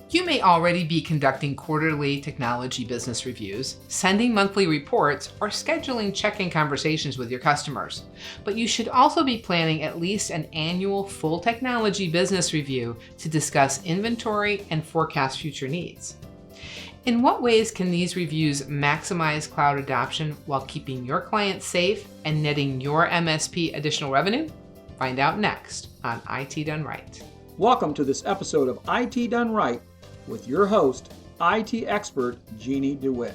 You may already be conducting quarterly technology business reviews, sending monthly reports, or scheduling check-in conversations with your customers. But you should also be planning at least an annual full technology business review to discuss inventory and forecast future needs. In what ways can these reviews maximize cloud adoption while keeping your clients safe and netting your MSP additional revenue? Find out next on IT Done Right. Welcome to this episode of IT Done Right with your host, IT expert Jeannie DeWitt.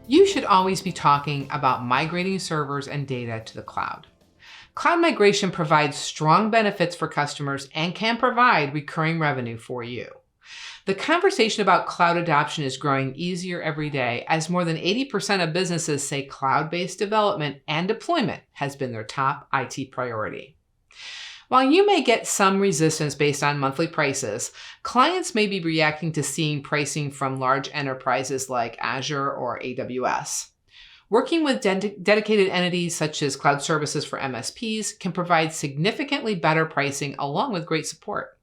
You should always be talking about migrating servers and data to the cloud. Cloud migration provides strong benefits for customers and can provide recurring revenue for you. The conversation about cloud adoption is growing easier every day as more than 80% of businesses say cloud-based development and deployment has been their top IT priority. While you may get some resistance based on monthly prices, clients may be reacting to seeing pricing from large enterprises like Azure or AWS. Working with dedicated entities such as Cloud Services for MSPs can provide significantly better pricing along with great support.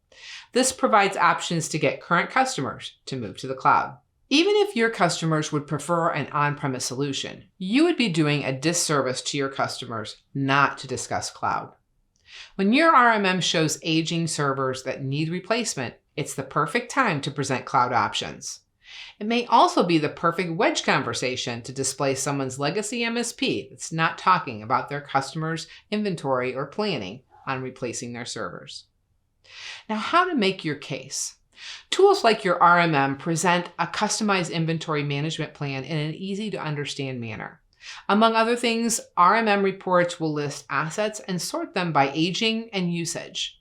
This provides options to get current customers to move to the cloud. Even if your customers would prefer an on-premise solution, you would be doing a disservice to your customers not to discuss cloud. When your RMM shows aging servers that need replacement, it's the perfect time to present cloud options. It may also be the perfect wedge conversation to display someone's legacy MSP that's not talking about their customers' inventory or planning on replacing their servers. Now, how to make your case? Tools like your RMM present a customized inventory management plan in an easy-to-understand manner. Among other things, RMM reports will list assets and sort them by aging and usage.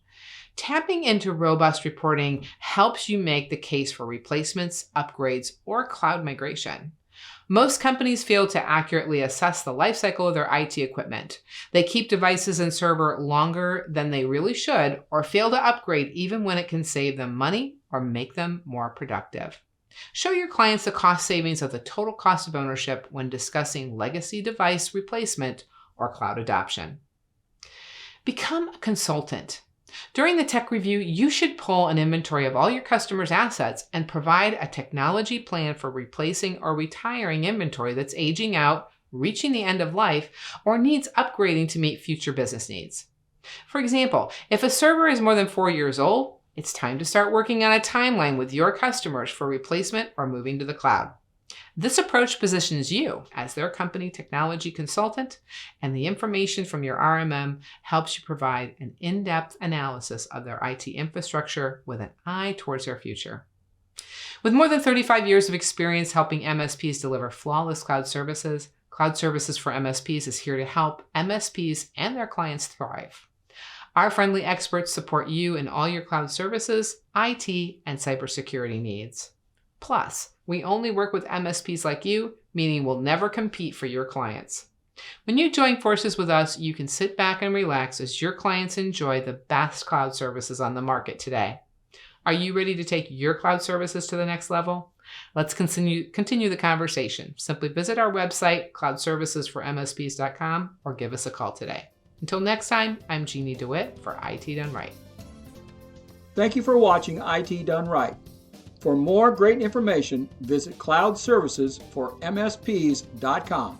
Tapping into robust reporting helps you make the case for replacements, upgrades, or cloud migration. Most companies fail to accurately assess the lifecycle of their IT equipment. They keep devices and server longer than they really should, or fail to upgrade even when it can save them money or make them more productive. Show your clients the cost savings of the total cost of ownership when discussing legacy device replacement or cloud adoption. Become a consultant. During the tech review, you should pull an inventory of all your customers' assets and provide a technology plan for replacing or retiring inventory that's aging out, reaching the end of life, or needs upgrading to meet future business needs. For example, if a server is more than 4 years old, it's time to start working on a timeline with your customers for replacement or moving to the cloud. This approach positions you as their company technology consultant, and the information from your RMM helps you provide an in-depth analysis of their IT infrastructure with an eye towards their future. With more than 35 years of experience helping MSPs deliver flawless cloud services, Cloud Services for MSPs is here to help MSPs and their clients thrive. Our friendly experts support you in all your cloud services, IT, and cybersecurity needs. Plus, we only work with MSPs like you, meaning we'll never compete for your clients. When you join forces with us, you can sit back and relax as your clients enjoy the best cloud services on the market today. Are you ready to take your cloud services to the next level? Let's continue the conversation. Simply visit our website, cloudservicesformsps.com, or give us a call today. Until next time, I'm Jeannie DeWitt for IT Done Right. Thank you for watching IT Done Right. For more great information, visit cloudservicesformsps.com.